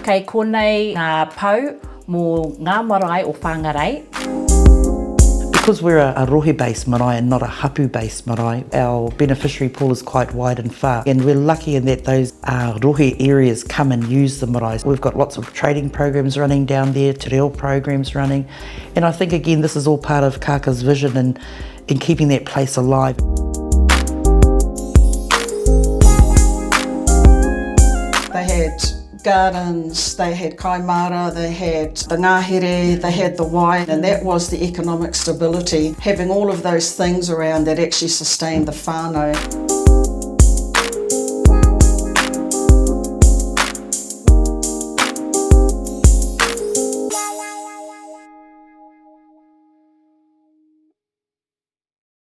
Kei konei ngā pau mō ngā marae o Whangārei. Because we're a rohe-based marae and not a hapu-based marae, our beneficiary pool is quite wide and far, and we're lucky in that those rohe areas come and use the marae. We've got lots of trading programs running down there, te reo programs running, and I think again this is all part of Kaka's vision in keeping that place alive. They had gardens, they had kaimara, they had the ngahere, they had the wai, and that was the economic stability. Having all of those things around that actually sustained the whānau.